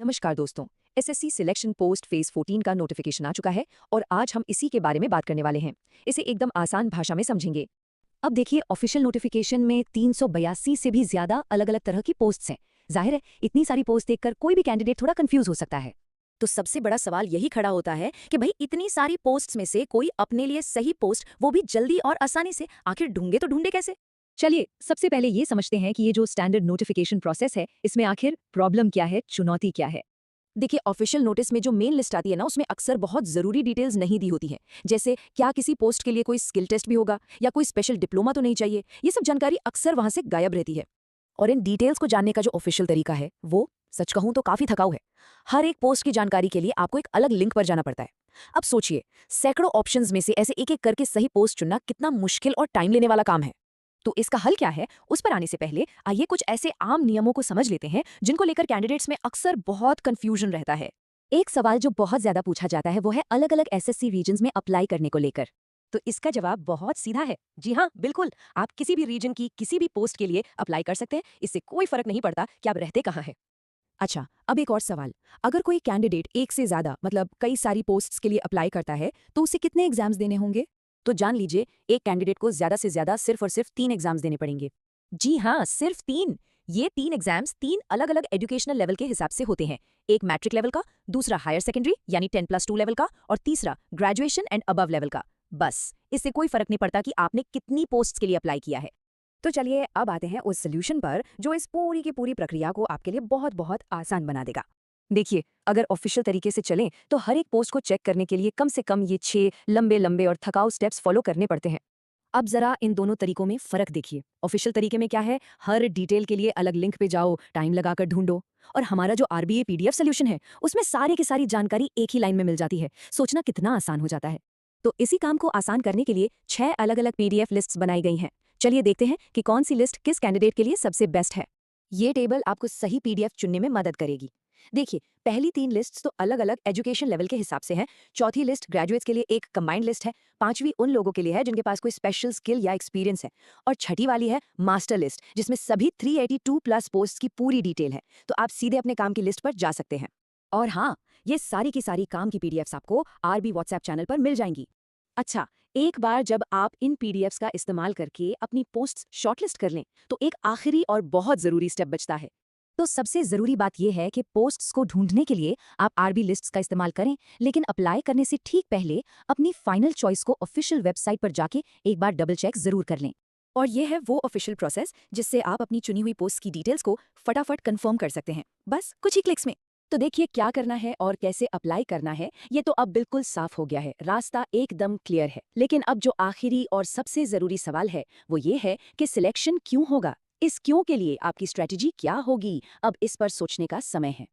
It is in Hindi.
नमस्कार दोस्तों। एसएससी सिलेक्शन पोस्ट फेज 14 का नोटिफिकेशन आ चुका है और आज हम इसी के बारे में बात करने वाले हैं। इसे एकदम आसान भाषा में समझेंगे। अब देखिए, ऑफिशियल नोटिफिकेशन में 382 से भी ज्यादा अलग अलग तरह की पोस्ट्स हैं। जाहिर है, इतनी सारी पोस्ट देखकर कोई भी कैंडिडेट थोड़ा कंफ्यूज हो सकता है। तो सबसे बड़ा सवाल यही खड़ा होता है कि भाई इतनी सारी पोस्ट्स में से कोई अपने लिए सही पोस्ट वो भी जल्दी और आसानी से आखिर ढूंढे तो ढूंढे कैसे। चलिए सबसे पहले ये समझते हैं कि ये जो स्टैंडर्ड नोटिफिकेशन प्रोसेस है, इसमें आखिर प्रॉब्लम क्या है, चुनौती क्या है। देखिए, ऑफिशियल नोटिस में जो मेन लिस्ट आती है ना, उसमें अक्सर बहुत जरूरी डिटेल्स नहीं दी होती है। जैसे क्या किसी पोस्ट के लिए कोई स्किल टेस्ट भी होगा या कोई स्पेशल डिप्लोमा तो नहीं चाहिए। ये सब जानकारी अक्सर वहां से गायब रहती है। और इन डिटेल्स को जानने का जो ऑफिशियल तरीका है वो सच कहूं तो काफी थकाऊ है। हर एक पोस्ट की जानकारी के लिए आपको एक अलग लिंक पर जाना पड़ता है। अब सोचिए, सैकड़ों ऑप्शंस में से ऐसे एक एक करके सही पोस्ट चुनना कितना मुश्किल और टाइम लेने वाला काम है। तो इसका हल क्या है, उस पर आने से पहले आइए कुछ ऐसे आम नियमों को समझ लेते हैं जिनको लेकर कैंडिडेट्स में अक्सर बहुत कंफ्यूजन रहता है। एक सवाल जो बहुत ज्यादा पूछा जाता है वो है अलग अलग एसएससी रीजन्स में अप्लाई करने को लेकर। तो इसका जवाब बहुत सीधा है। जी हाँ, बिल्कुल, आप किसी भी रीजन की किसी भी पोस्ट के लिए अप्लाई कर सकते हैं। इससे कोई फर्क नहीं पड़ता कि आप रहते कहाँ हैं। अच्छा, अब एक और सवाल। अगर कोई कैंडिडेट एक से ज्यादा मतलब कई सारी पोस्ट्स के लिए अप्लाई करता है तो उसे कितने एग्जाम्स देने होंगे? तो जान लीजिए, एक कैंडिडेट को ज्यादा से ज्यादा सिर्फ और सिर्फ 3 एग्जाम्स देने पड़ेंगे। जी हाँ, सिर्फ 3। ये 3 एग्जाम्स 3 अलग अलग एजुकेशनल लेवल के हिसाब से होते हैं। एक मैट्रिक लेवल का, दूसरा हायर सेकेंडरी यानी 10+2 लेवल का, और तीसरा ग्रेजुएशन एंड अबव लेवल का। बस, इससे कोई फर्क नहीं पड़ता कि आपने कितनी पोस्ट्स के लिए अप्लाई किया है। तो चलिए अब आते हैं उस सोल्यूशन पर जो इस पूरी की पूरी प्रक्रिया को आपके लिए बहुत बहुत आसान बना देगा। देखिए, अगर ऑफिशियल तरीके से चलें तो हर एक पोस्ट को चेक करने के लिए कम से कम ये 6 लंबे लंबे और थकाऊ स्टेप्स फॉलो करने पड़ते हैं। अब जरा इन दोनों तरीकों में फर्क देखिए। ऑफिशियल तरीके में क्या है, हर डिटेल के लिए अलग लिंक पे जाओ, टाइम लगाकर ढूंढो। और हमारा जो आरबीए पीडीएफ सोल्यूशन है उसमें सारी की सारी जानकारी एक ही लाइन में मिल जाती है। सोचना कितना आसान हो जाता है। तो इसी काम को आसान करने के लिए 6 अलग अलग पीडीएफ लिस्ट्स बनाई गई हैं। चलिए देखते हैं कि कौन सी लिस्ट किस कैंडिडेट के लिए सबसे बेस्ट है। ये टेबल आपको सही पीडीएफ चुनने में मदद करेगी। देखिए, पहली 3 लिस्ट्स तो अलग अलग एजुकेशन लेवल के हिसाब से हैं। चौथी लिस्ट ग्रेजुएट्स के लिए एक कंबाइंड लिस्ट है। पांचवी उन लोगों के लिए है जिनके पास कोई स्पेशल स्किल या एक्सपीरियंस है। और छठी वाली है मास्टर लिस्ट, जिसमें सभी 382 प्लस पोस्ट की पूरी डिटेल है। तो आप सीधे अपने काम की लिस्ट पर जा सकते हैं। और हाँ, ये सारी की सारी काम की पीडीएफ्स आपको आरबी व्हाट्सएप चैनल पर मिल जाएंगी। अच्छा, एक बार जब आप इन पीडीएफ्स का इस्तेमाल करके अपनी पोस्ट्स शॉर्टलिस्ट कर लें तो एक आखिरी और बहुत जरूरी स्टेप बचता है। तो सबसे जरूरी बात यह है कि पोस्ट्स को ढूंढने के लिए आप आरबी लिस्ट्स का इस्तेमाल करें, लेकिन अप्लाई करने से ठीक पहले अपनी फाइनल चॉइस को ऑफिशियल वेबसाइट पर जाके एक बार डबल चेक जरूर कर लें। और ये है वो ऑफिशियल प्रोसेस जिससे आप अपनी चुनी हुई पोस्ट की डिटेल्स को फटाफट कंफर्म कर सकते हैं, बस कुछ ही क्लिक्स में। तो देखिए, क्या करना है और कैसे अप्लाई करना है ये तो अब बिल्कुल साफ हो गया है, रास्ता एकदम क्लियर है। लेकिन अब जो आखिरी और सबसे जरूरी सवाल है वो ये है कि सिलेक्शन क्यों होगा। इस क्यों के लिए आपकी स्ट्रेटेजी क्या होगी, अब इस पर सोचने का समय है।